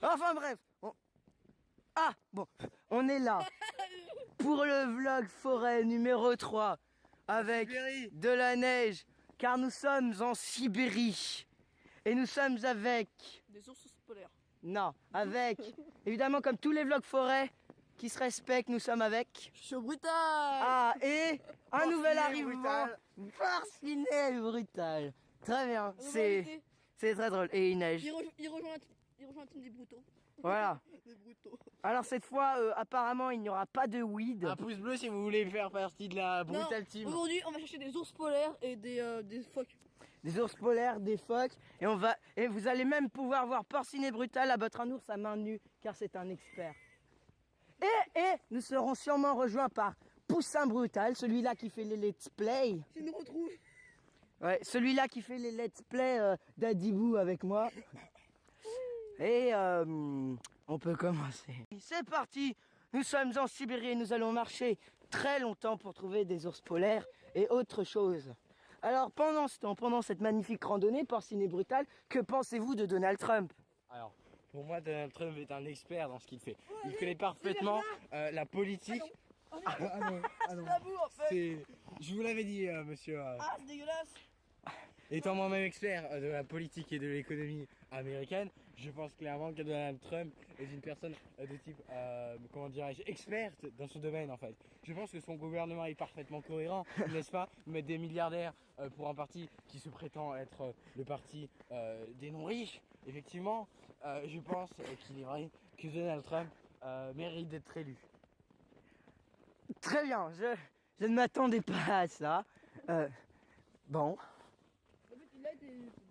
Enfin bref. Ah, bon, on est là pour le vlog forêt numéro 3 avec de la neige, car nous sommes en Sibérie. Et nous sommes avec... Des ours polaires. Non, avec... Évidemment, comme tous les vlogs forêt qui se respectent, nous sommes avec... Chaud brutal. Ah, et un nouvel arrivant, Porcinet brutal. Très bien, c'est très drôle. Et il neige. Il rejoint la team des brutaux. Voilà. Des brutaux. Alors cette fois, apparemment, il n'y aura pas de weed. Un pouce bleu si vous voulez faire partie de la Brutal Team. Aujourd'hui, on va chercher des ours polaires et des phoques. Des ours polaires, des phoques. Et vous allez même pouvoir voir Porcinet brutal abattre un ours à main nue, car c'est un expert. Et nous serons sûrement rejoints par Poussin brutal, celui-là qui fait les let's play. S'il nous retrouve. Ouais, celui-là qui fait les let's play d'Adibou avec moi. Et on peut commencer. C'est parti. Nous sommes en Sibérie et nous allons marcher très longtemps pour trouver des ours polaires et autre chose. Alors pendant ce temps, pendant cette magnifique randonnée Porcinet brutal, que pensez-vous de Donald Trump? Alors, pour moi, Donald Trump est un expert dans ce qu'il fait. Il connaît parfaitement la politique. C'est la boue en fait. Je vous l'avais dit, monsieur. Ah, c'est dégueulasse. Étant moi-même expert de la politique et de l'économie américaine, je pense clairement que Donald Trump est une personne de type, comment dirais-je, experte dans son domaine en fait. Je pense que son gouvernement est parfaitement cohérent, n'est-ce pas? Mettre des milliardaires pour un parti qui se prétend être le parti des non-riches, effectivement, je pense qu'il est vrai que Donald Trump mérite d'être élu. Très bien, je ne m'attendais pas à ça. Bon.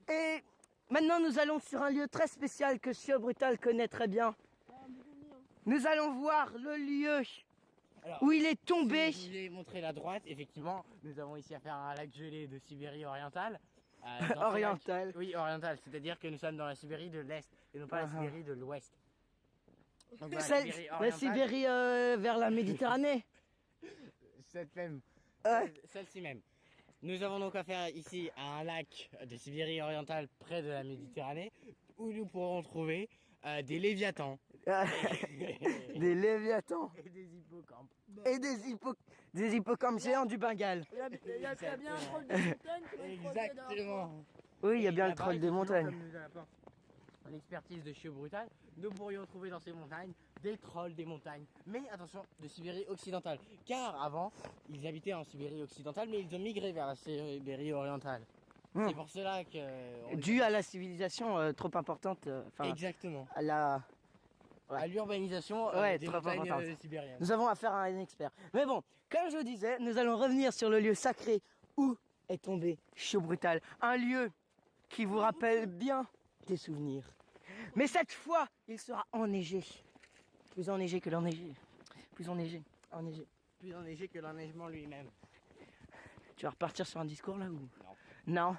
Et maintenant nous allons sur un lieu très spécial que Chio Brutal connaît très bien. Nous allons voir le lieu où il est tombé. Si vous voulez montrer la droite, effectivement, nous avons ici affaire à un lac gelé de Sibérie orientale. Oriental. Oui, oriental, c'est-à-dire que nous sommes dans la Sibérie de l'Est et non pas la Sibérie de l'Ouest. Donc, La Sibérie vers la Méditerranée. Celle-ci même. Nous avons donc affaire ici à un lac de Sibérie orientale près de la Méditerranée où nous pourrons trouver des léviathans. Des léviathans. Et des hippocampes. Et des hippocampes géants du Bengale. Il y a bien un troll de montagne. Exactement. Oui, il y a bien le troll des montagnes. Comme nous apporte l'expertise de Chio Brutal, nous pourrions trouver dans ces montagnes des trolls des montagnes. Mais attention, de Sibérie occidentale. Car avant, ils habitaient en Sibérie occidentale, mais ils ont migré vers la Sibérie orientale. C'est pour cela que... Dû à la civilisation trop importante. Exactement. À l'urbanisation des trop montagnes importante. sibériennes. Nous avons affaire à un expert. Mais bon, comme je disais, nous allons revenir sur le lieu sacré où est tombé Chio Brutal. Un lieu qui vous rappelle bien des souvenirs. Mais cette fois, il sera enneigé. Plus enneigé que l'enneigé. Plus enneigé. Enneigé. Plus enneigé que l'enneigement lui-même. Tu vas repartir sur un discours là ou? Non. Non.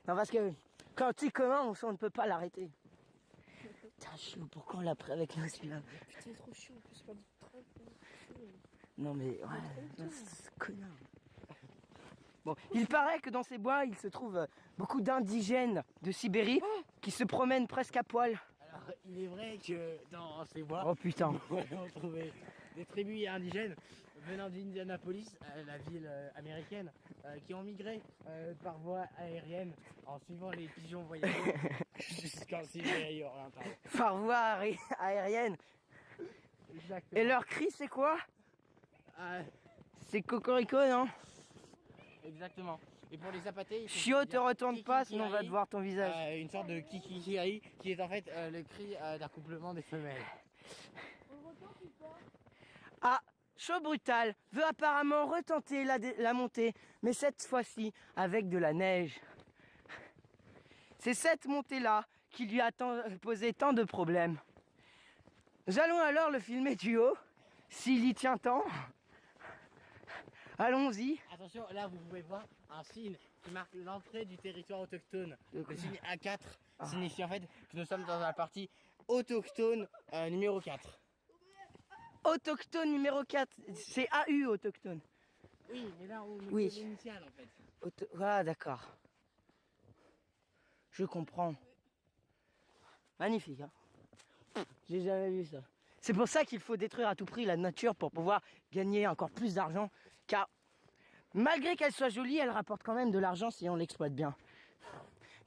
Non, parce que quand il commence, on ne peut pas l'arrêter. Putain, chaud, pourquoi on l'a pris avec nous celui-là? Putain, c'est trop chiant, en plus, pas de troll. Non mais, ouais, c'est connard. Bon, il paraît que dans ces bois, il se trouve beaucoup d'indigènes de Sibérie qui se promènent presque à poil. Alors, il est vrai que dans ces bois, Oh putain. nous pourrions trouver des tribus indigènes venant d'Indianapolis, la ville américaine, qui ont migré par voie aérienne en suivant les pigeons voyageurs jusqu'en Sibérie orientale. Par voie aérienne. Exactement. Et leur cri, c'est quoi? Euh, C'est cocorico, non? Exactement. Et pour les appâter, Chio, te retourne pas, sinon on va te voir ton visage. Une sorte de kikikiri qui est en fait le cri d'accouplement des femelles. Ah, Chio Brutal veut apparemment retenter la montée, mais cette fois-ci avec de la neige. C'est cette montée-là qui lui a posé tant de problèmes. Nous allons alors le filmer du haut, s'il y tient tant. Allons-y. Attention, là vous pouvez voir un signe qui marque l'entrée du territoire autochtone. Le signe A4 signifie en fait que nous sommes dans la partie autochtone numéro 4. Autochtone numéro 4, c'est AU autochtone. Oui, mais là on met Oui. l'initiale en fait. Ah d'accord. Je comprends. Magnifique, hein. J'ai jamais vu ça. C'est pour ça qu'il faut détruire à tout prix la nature pour pouvoir gagner encore plus d'argent. Car malgré qu'elle soit jolie, elle rapporte quand même de l'argent si on l'exploite bien.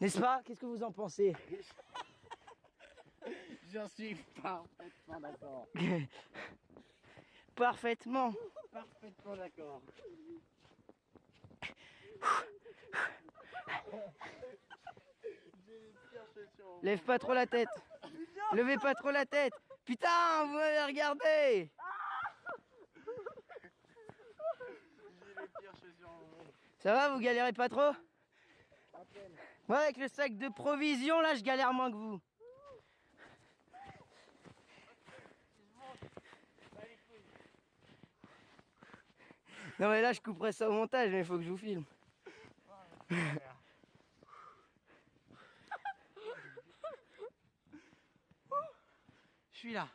N'est-ce pas? Qu'est-ce que vous en pensez? J'en suis parfaitement d'accord. Parfaitement. Parfaitement d'accord. Lève pas trop la tête. Levez pas trop la tête. Putain, vous m'avez regardé. Ça va, vous galérez pas trop? Moi, avec le sac de provisions, là, je galère moins que vous. Non mais là, je couperai ça au montage, mais il faut que je vous filme. Je suis là.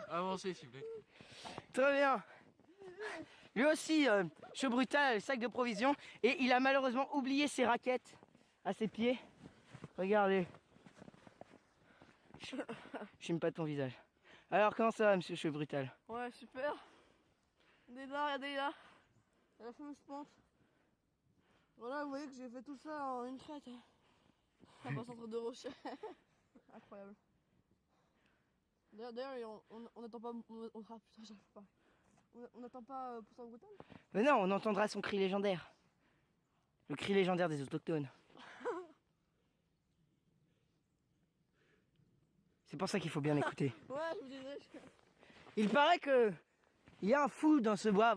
Avancez s'il vous plaît. Très bien. Lui aussi, chaud brutal, sac de provisions. Et il a malheureusement oublié ses raquettes à ses pieds. Regardez. Je n'aime pas ton visage. Alors, comment ça va, monsieur chaud brutal? Ouais, super. Regardez là. À la fameuse pente. Voilà, vous voyez que j'ai fait tout ça en une traite. À pas centre de rocher. Incroyable. D'ailleurs, on n'attend pas. Ah putain, j'arrive pas. On n'attend pas Poussin Brutal. Mais non, on entendra son cri légendaire. Le cri légendaire des autochtones. C'est pour ça qu'il faut bien écouter. Ouais, je me disais. Il paraît que il y a un fou dans ce bois.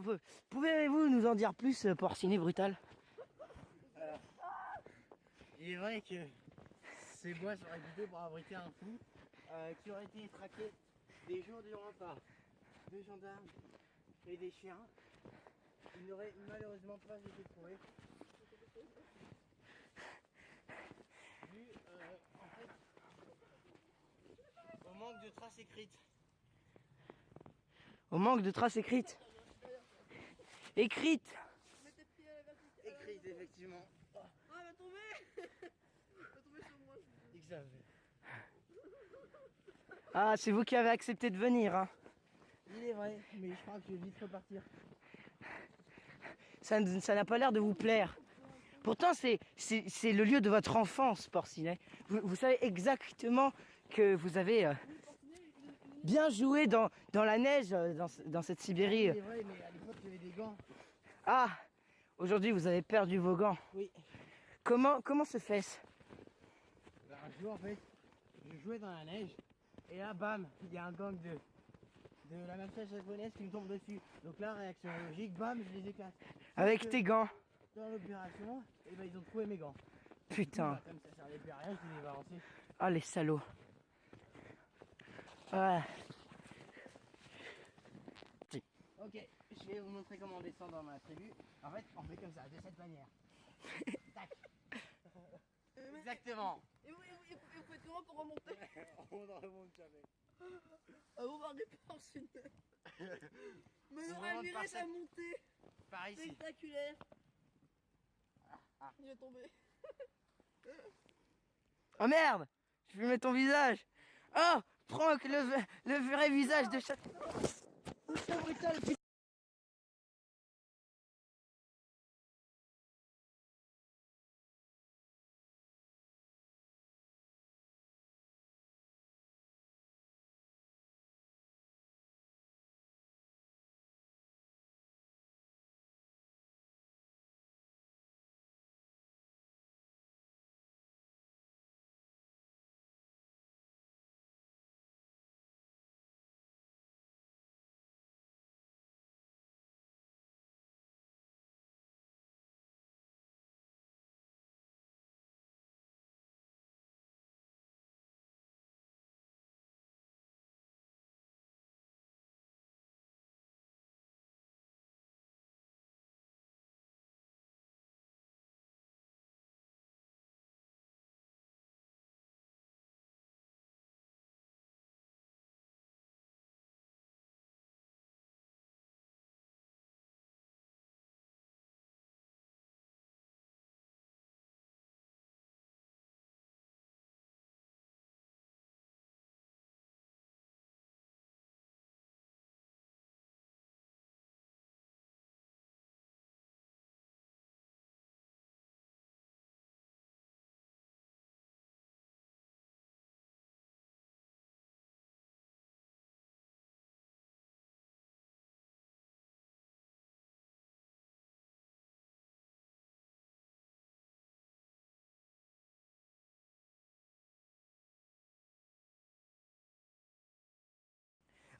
Pouvez-vous nous en dire plus, Porcinet Brutal? Il est vrai que ces bois sont réputés pour abriter un fou qui aurait été traqué des jours durant par deux gendarmes et des chiens. Il n'aurait malheureusement pas été trouvé. Dû en fait au manque de traces écrites. Au manque de traces écrites. Écrites. Écrites effectivement. Ah, elle va tomber. Elle va tomber sur moi. Ah, c'est vous qui avez accepté de venir, hein. Il est vrai, mais je crois que je vais vite repartir. Ça n'a pas l'air de vous plaire. Pourtant, c'est le lieu de votre enfance, Porcinet. Vous savez exactement que vous avez bien joué dans la neige, dans cette Sibérie. Il est vrai, mais à l'époque j'avais des gants. Ah, aujourd'hui, vous avez perdu vos gants. Oui. Comment se fait-ce? Alors, un jour, en fait, je jouais dans la neige, et là, bam, il y a un gang de la mafia japonaise qui me tombe dessus. Donc là, réaction logique, bam, je les éclate. Avec Parce tes que gants. dans l'opération, et ben, ils ont trouvé mes gants. Putain. Bah, comme ça servait plus à rien, je les ai balancés. Ah, les salauds. Ouais. Ok, je vais vous montrer comment on descend dans ma tribu. En fait, on fait comme ça, de cette manière. Tac. Exactement. Et vous faites comment pour remonter? On ne remonte jamais. Vous m'arrêtez pas en Sud. Mais On non, remonte admirez par sa cette- montée. Par ici. Spectaculaire. Ah. Il est tombé. Oh merde! Je filmais ton visage. Oh! Prends le vrai visage de chaque... C'est brutal, putain.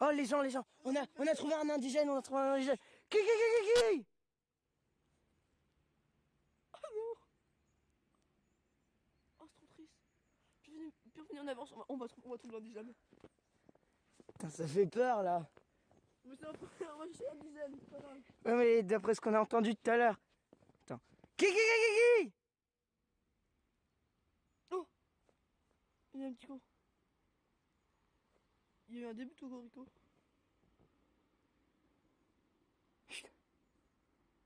Oh, les gens. On a trouvé un indigène, Qui? Oh non. Oh, c'est trop triste. Puis venez, on avance, on va trouver l'indigène. Putain, ça fait peur, là. Mais c'est on va chercher l'indigène, c'est pas grave. Ouais, mais d'après ce qu'on a entendu tout à l'heure. Attends. Qui? Il y a un petit con. Il y a eu un début de cocorico.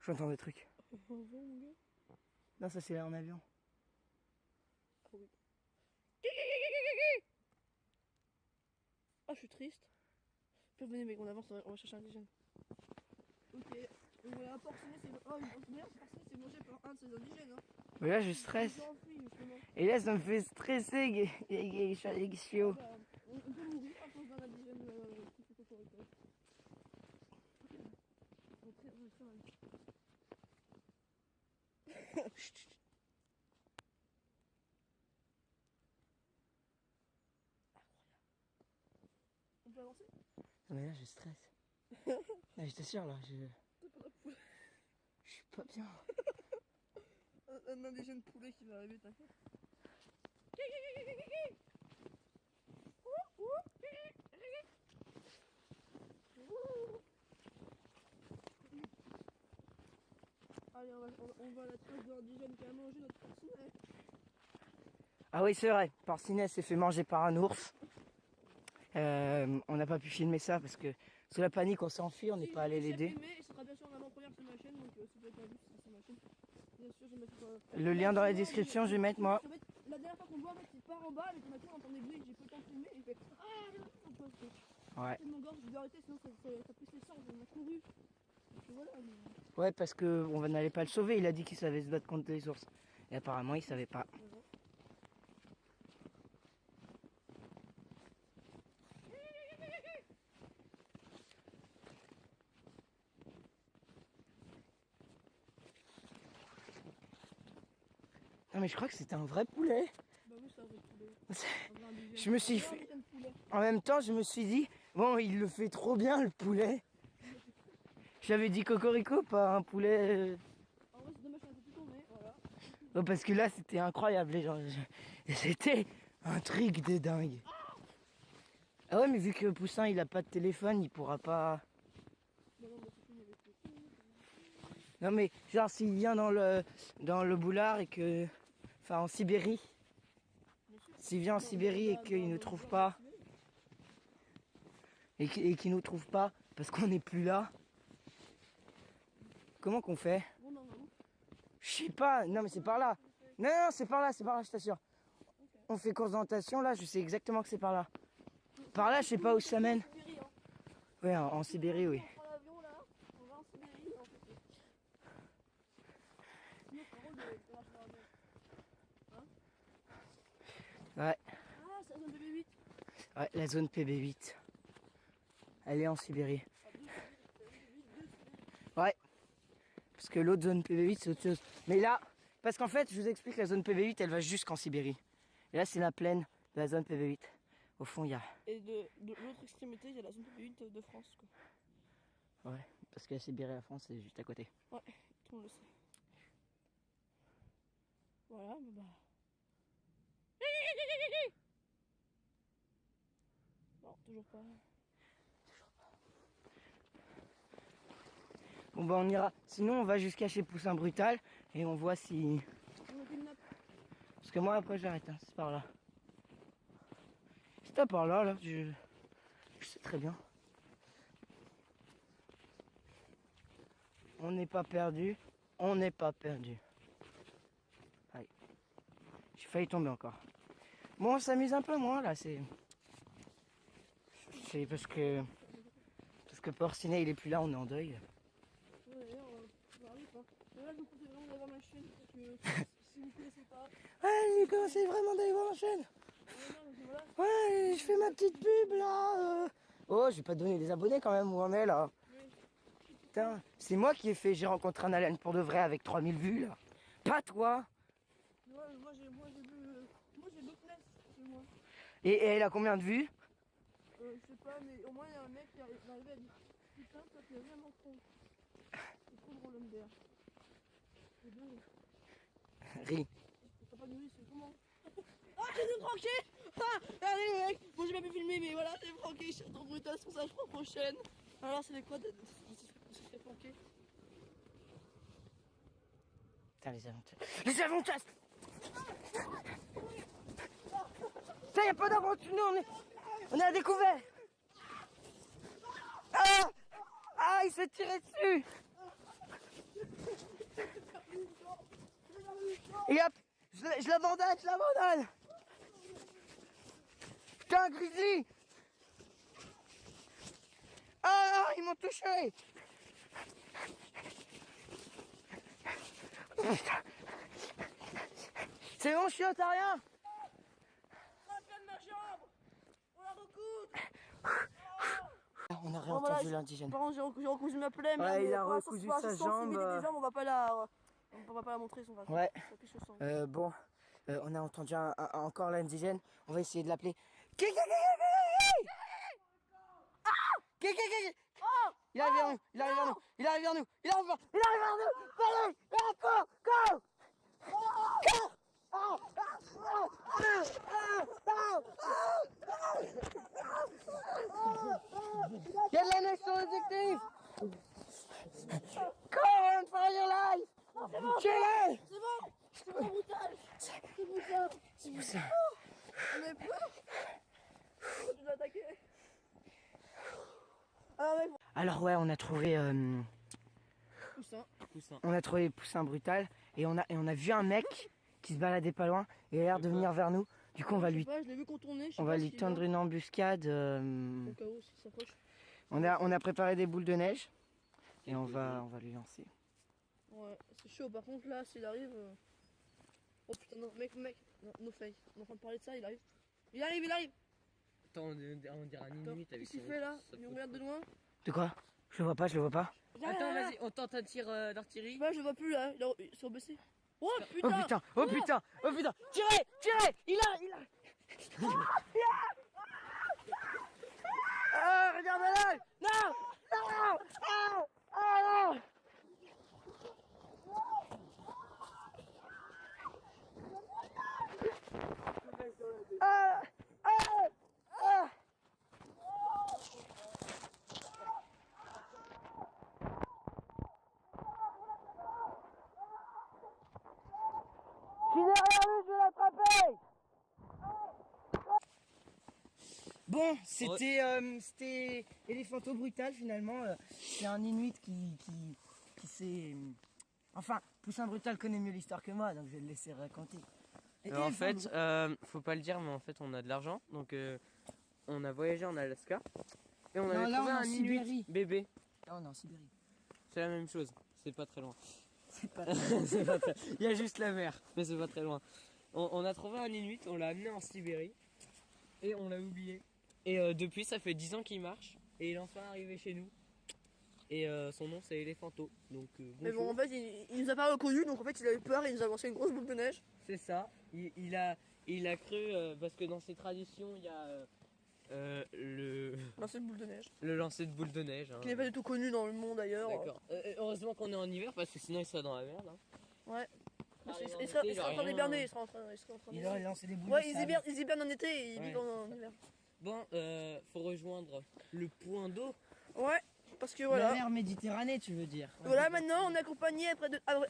J'entends des trucs. Au revoir, mon gars. Non, ça c'est là en avion. Ah oui. Ah, je suis triste. Puis venez, mec, on avance, on va chercher un indigène. Ok. Donc voilà, Porcinet, c'est. Oh, d'ailleurs, Porcinet, c'est mangé par un de ces indigènes. Hein. Mais là, je stresse. Ils ont enfui, justement. Et là, ça me fait stresser, chiot. Ah, bah, on peut mourir à cause d'un indigène qui fait cocorico. On est très mal. On peut avancer? Non, mais là, je stresse. Là, je t'assure, là, je suis pas bien. Un indigène poulet qui va arriver, t'inquiète. Allez, on va à la trace de l'indigène qui a mangé notre Porcinet. Ah oui, c'est vrai. Porcinet s'est fait manger par un ours. On n'a pas pu filmer ça parce que sous la panique, on s'est enfui, on n'est pas allé l'aider. Et ce sera bien sûr en avant-première sur ma chaîne, donc si vous n'avez pas vu, c'est sur ma chaîne. Bien sûr, je vais mettre. Le lien dans la description, je vais mettre moi. En fait, la dernière fois qu'on le voit, en fait, il part en bas, avec ma on entend des bruits, j'ai pas le temps de filmer, et il fait. Ah, non, on peut. Ouais. C'est mon gorge, je vais arrêter, sinon ça pousse les sangs, on a couru. Et voilà, mais... Ouais, parce que on n'allait pas le sauver. Il a dit qu'il savait se battre contre les ours. Et apparemment, il savait pas. Non, mais je crois que c'était un vrai poulet. Bah oui, c'est un vrai poulet. Un vrai indigène. Je me suis Un fait. vrai poulet. En même temps, je me suis dit, bon, il le fait trop bien le poulet. J'avais dit cocorico, pas un poulet. En vrai, c'est dommage qu'on a tout tourné, voilà. Oh, parce que là, c'était incroyable, les gens. C'était un truc de dingue. Ah ouais, mais vu que Poussin, il a pas de téléphone, il pourra pas. Bah non, mais c'est fini avec le coup. Non, mais genre, s'il vient dans le boulard et que. Enfin, en Sibérie. Bien sûr. S'il vient en Sibérie et qu'il ne trouve pas. Et qu'il nous trouve pas parce qu'on n'est plus là. Comment qu'on fait? Bon, non, non. Je sais pas. Non, mais c'est par là. Non, c'est par là, je t'assure. On fait course d'orientation, là, je sais exactement que c'est par là. Par là, je sais pas où ça mène. Sibérie, hein. Ouais, en Sibérie, oui. On prend l'avion là, on va en Sibérie et on fait ça. Sinon, c'est drôle de marcher dans l'avion. Hein? Ouais, Ah, c'est la zone BB8. ouais, la zone PB8. Elle est en Sibérie. Ouais. Parce que l'autre zone PB8, c'est autre chose. Mais là, parce qu'en fait, je vous explique, la zone PB8, elle va jusqu'en Sibérie. Et là, c'est la plaine de la zone PB8. Au fond, il y a... Et de l'autre extrémité, il y a la zone BB8 de France, quoi. Ouais, parce que la Sibérie et la France, c'est juste à côté. Ouais, tout le monde le sait. Voilà, bah. Non, toujours pas. Bon, bah, on ira. Sinon, on va jusqu'à chez Poussin Brutal et on voit si... On a kidnappé. Parce que moi, après, j'arrête. Hein. C'est par là. C'est par là, là. Je sais très bien. On n'est pas perdu. On n'est pas perdu. Aïe. J'ai failli tomber encore. Bon, on s'amuse un peu moins, là. C'est parce que... Parce que Porcinet, il est plus là, on est en deuil. Ouais, d'ailleurs, on arrive pas. Mais là, je vous conseille vraiment d'aller voir ma chaîne parce que si vous ne connaissez pas. Ouais, j'ai commencé vraiment d'aller voir ma chaîne. Non, mais voilà. Ouais, je fais ma petite pub, là. Oh, je vais pas te donner des abonnés, quand même, où on est, là. Putain, c'est moi qui ai fait J'ai rencontré un Alain pour de vrai avec 3000 vues, là. Pas toi. Ouais, moi j'ai vu. Moi j'ai d'autres messes que moi. Et elle a combien de vues? Je sais pas, mais au moins il y a un mec qui est arrivé à dire putain, toi t'es vraiment con. C'est trop drôle l'homme d'air. C'est dingue. Ris. T'as pas de bruit, c'est comment? Ah, j'ai dû franquer. Ah, regardez le mec. Bon, j'ai pas pu filmer, mais voilà, j'ai franqué. Je suis trop brutal, c'est pour ça que je prends prochaine. Alors, c'est quoi de se faire franquer? Putain, les aventures. Les aventures. Ça, y a pas d'aventure, nous, on est à découvert. Ah, ah, il s'est tiré dessus. Et hop, je l'abandonne, je l'abandonne. Putain, grizzly. Ah, ils m'ont touché. C'est bon, chiotte, t'as rien. Rappelle ma jambe. On la recoute. On a Bon, voilà, réentendu l'indigène. Par contre, j'ai recousu ma plaie, mais Ouais, il a pour l'instant, recousu pour sa l'instant, jambe. filmer des jambes, on va pas la montrer, son Ouais. Ça piche le sang. Bon, on a entendu encore l'indigène. On va essayer de l'appeler. Il arrive vers nous, il arrive vers nous, il arrive vers nous, il arrive vers nous, il arrive vers nous. Allez, cours, cours. Il y a de la neige sur l'objectif. Cours, run for your life. Tuez-le. C'est bon, brutal. C'est brutal. C'est pour ça. On est peur. Tu dois attaquer. Alors, mec, Alors ouais, on a trouvé, Poussin brutal et on a vu un mec qui se baladait pas loin et il a l'air de venir vers nous. Du coup, on va je sais lui, pas, je l'ai vu contourner. je sais on pas va lui s'il tendre va. une embuscade. Au cas où, s'il s'approche. On a préparé des boules de neige et on va lui lancer. Ouais, c'est chaud. Par contre, là, s'il arrive. Oh putain, non, mec, non, no fake. On est en train de parler de ça, il arrive. Il arrive. Attends, on dirait un Attends, Inuit avec qu'est-ce qu'il son- fait là sa Il me faute. regarde de loin. De quoi? Je le vois pas. Attends, vas-y, on tente un tir d'artillerie. Je le vois plus là, ils sont baissés. Oh Oh putain. putain, oh putain, oh putain. Tirez, il a. Ah, regarde-le. Non. Ah, non. Je suis derrière lui, je vais l'attraper. Bon, c'était Éléphanto brutal finalement. C'est un Inuit qui s'est... Enfin, Poussin brutal connaît mieux l'histoire que moi, donc je vais le laisser raconter. Et En fait, Éléphanto- faut pas le dire, mais en fait, on a de l'argent. Donc, on a voyagé en Alaska. Et on Non, avait là, trouvé on est en un Sibérie. Inuit bébé. Ah, on est en Sibérie. C'est la même chose. C'est pas très loin. C'est pas... C'est pas très- Il y a juste la mer, mais c'est pas très loin. On a trouvé un Inuit, on l'a amené en Sibérie. Et on l'a oublié. Et depuis, ça fait 10 ans qu'il marche. Et il est enfin arrivé chez nous. Et son nom, c'est Éléphanto. Donc, Mais bon, bonjour. en fait, il nous a pas reconnus, donc en fait, il a eu peur et il nous a lancé une grosse boule de neige. C'est ça. Il a cru, parce que dans ses traditions, il y a Lancer une boule de neige. le lancer de boule de neige. Hein. Qui n'est pas du tout connu dans le monde ailleurs. D'accord. Heureusement qu'on est en hiver, parce que sinon il serait dans la merde. Hein. Ouais. Arrivé en Il serait été, en train rien. d'hiberner. Il serait en train Il a lancé des boules Ouais, de ils sable. hibernent en été et ils Ouais. vivent en hiver. Bon, faut rejoindre le point d'eau. Ouais, parce que La voilà. mer Méditerranée, tu veux dire. Voilà, maintenant on est accompagné,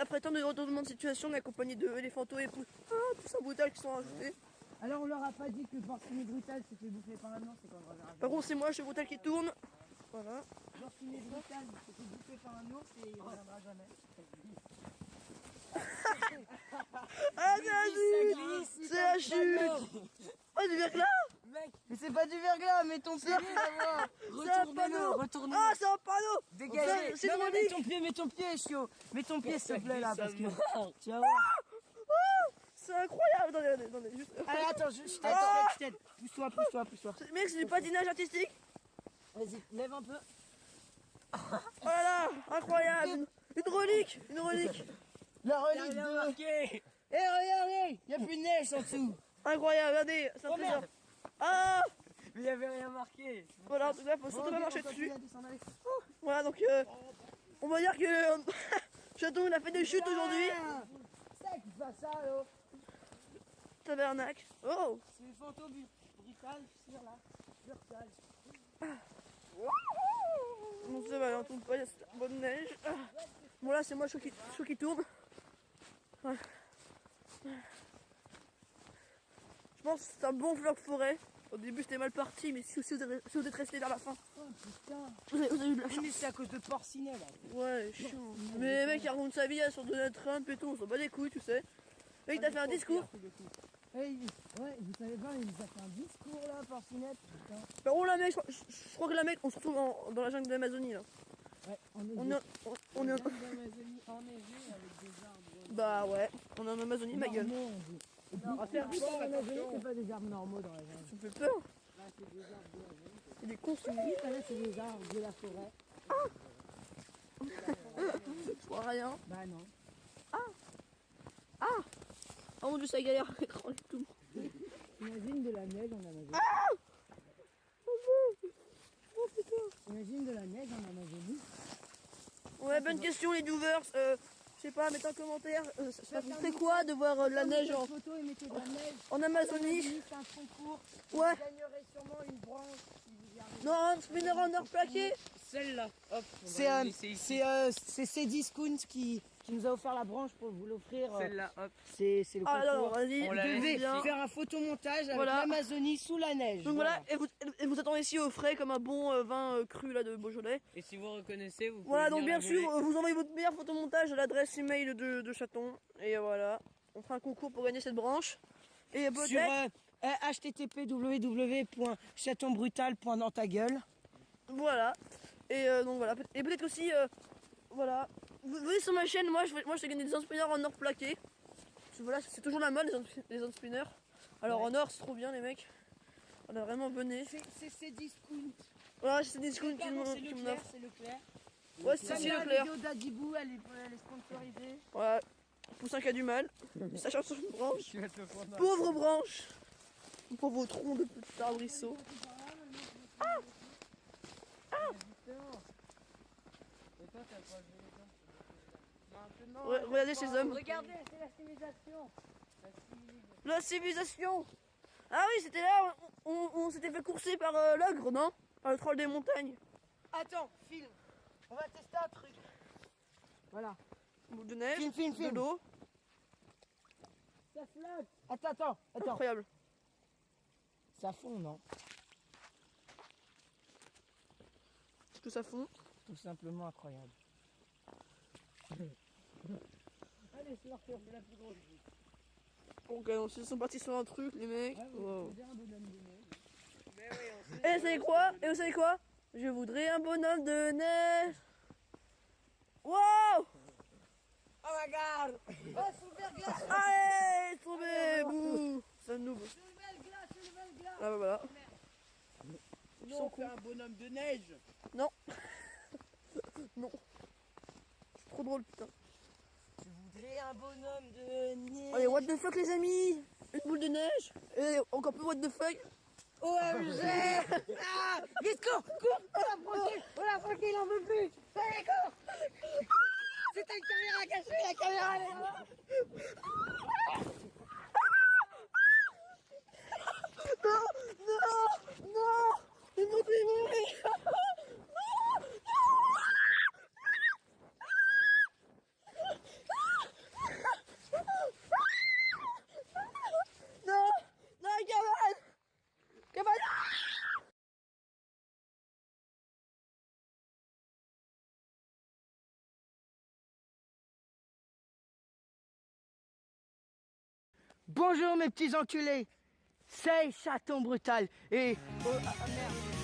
après tant de retournements de situation, on est accompagné de Éléphanto et Poussin brutal qui sont rajoutés. Alors on leur a pas dit que Porcinet brutal s'est fait bouffer par un ours, c'est quand on reverra. Par contre, c'est moi, je suis brutal qui tourne. Voilà. Porcinet brutal s'est fait bouffer par un ours et il reviendra jamais. Ah, c'est la chute. C'est la chute. Oh, du verglas. Mais c'est pas du verglas, mets ton pied d'abord. C'est un panneau. Retourne-le. Ah, c'est un panneau. Dégagez. C'est Non, mais hydraulique. mets ton pied, chiot. Mets ton pied, s'il te plaît, là, parce que... marre. Tu vas voir. C'est incroyable. Attendez, juste. Allez, attends, je t'aide, je t'aide. Pousse-toi. Mec, c'est du patinage artistique. Vas-y, lève un peu. Oh là là, incroyable. Une relique. La relique de... Eh, regardez, il y a plus de neige en dessous. Incroyable, regardez, c'est un Oh, trésor. merde. Ah, Mais il n'y avait rien marqué. Voilà, en tout cas, faut surtout pas marcher dessus. Continue à descendre, allez. Voilà, donc on va dire que Chaton il a fait des chutes aujourd'hui. C'est qui fait ça, là? Tabernacle. Oh, C'est fantôme brutal, sur là. Brutal. bon ça va, on tombe pas, il y a cette bonne neige. Bon là c'est moi chaud qui tourne. Ouais. Je pense que c'est un bon vlog forêt. Au début c'était mal parti, mais si vous êtes resté vers la fin, Oh putain. vous avez eu de la Oui, chance. mais c'est à cause de Porcinet, là. Ouais, chiant. Mais les mecs ils racontent sa vie là, sur Donald Trump et tout, on s'en bat les couilles, tu sais. Le mec il t'a fait un discours. Hey, ouais, vous savez pas, il nous a fait un discours, là, Porcinet. Putain. Par contre, la mec, je crois que la mec, on se retrouve dans la jungle d'Amazonie là. Ouais, On est, on est, L'Amazonie enneigée avec des arbres. bah ouais, on est en Amazonie, ma gueule. Normaux, on dit. Et puis, on va faire puis, sport, dans l'Amazonie, attention. c'est pas des arbres normaux dans la jungle. Tu me fais peur. Là, c'est des arbres de la zone. C'est des cons, c'est Oui, là, c'est des arbres de la forêt. je vois rien. Bah non. Oh mon dieu, ça galère à l'écran et tout. Imagine de la neige en Amazonie. Oh putain. Imagine de la neige en Amazonie. Ouais, bonne question les viewers. Je sais pas, mettez en commentaire. Ça vous ferait quoi de voir de la neige en, photo et mettez de la neige. en Amazonie? C'est un concours. Ouais. Vous gagnerez sûrement une branche si vous y arrivez. Non, un spinner en or plaqué. Celle-là, hop, on C'est va la laisser ici. Cdiscount qui nous a offert la branche pour vous l'offrir. Celle-là, hop. C'est le Ah non, non, concours. vas-y. On la Vous laisse devez bien. faire un photomontage avec Voilà. l'Amazonie sous la neige. Donc voilà, et vous attendez ici au frais comme un bon vin cru là de Beaujolais. Et si vous reconnaissez, vous pouvez Voilà, donc venir bien la voler. sûr, vous envoyez votre meilleur photomontage à l'adresse email de Chaton. Et voilà, on fera un concours pour gagner cette branche. Et Sur peut-être, http://www.chatonbrutal.dantagueule. voilà. Et donc voilà, et peut-être aussi, voilà. Vous voyez sur ma chaîne, moi je t'ai gagné des spinners en or plaqué. Parce que voilà, c'est toujours la mode les spinners. Alors Ouais. en or, c'est trop bien les mecs. On a vraiment bonné. C'est Cdiscount. Voilà, c'est des discounts qui C'est m'offrent. Leclerc, c'est Leclerc. Ouais, c'est Comme aussi la Leclerc. vidéo d'Adibou, elle est sponsorisée. Voilà, Poussin qui a du mal. Ça cherche sur une branche. Tu vas te le prendre. Pauvre branche. Pauvre tronc de petit arbrisseau. Et toi, t'as pas joué Regardez ces hommes. Regardez, c'est la civilisation. La civilisation. Ah oui, c'était là, on s'était fait courser par l'ogre, non? Par le troll des montagnes. Attends, filme. On va tester un truc. Voilà. Boule de neige, Film. de l'eau. Ça flotte. Attends. Incroyable. Ça fond, non? Est-ce que ça fond? Tout simplement incroyable. Allez, c'est parti, on fait la plus grosse. Ok, donc ils sont partis sur un truc, les mecs. Wow. un bonhomme de neige. Et vous savez quoi? Je voudrais un bonhomme de neige. Wow! Oh my god! Oh, c'est verglas! Allez, tombé! Bouh! C'est un noob. C'est une belle glace! Ah bah voilà. Nous, on fait un bonhomme de neige! Non. C'est trop drôle, putain. Je voudrais un bonhomme de neige! Allez, what the fuck, les amis? Une boule de neige? Et encore plus what the fuck? OMG! Ah! Vite, cours! On l'a franqué, il en veut plus! Allez, cours! C'était une caméra cachée, la caméra elle est là! Non! Ils m'ont tué! Non! Non, cabane! Cabane! Bonjour mes petits enculés! C'est Chaton Brutal et... Oh, ah, merde!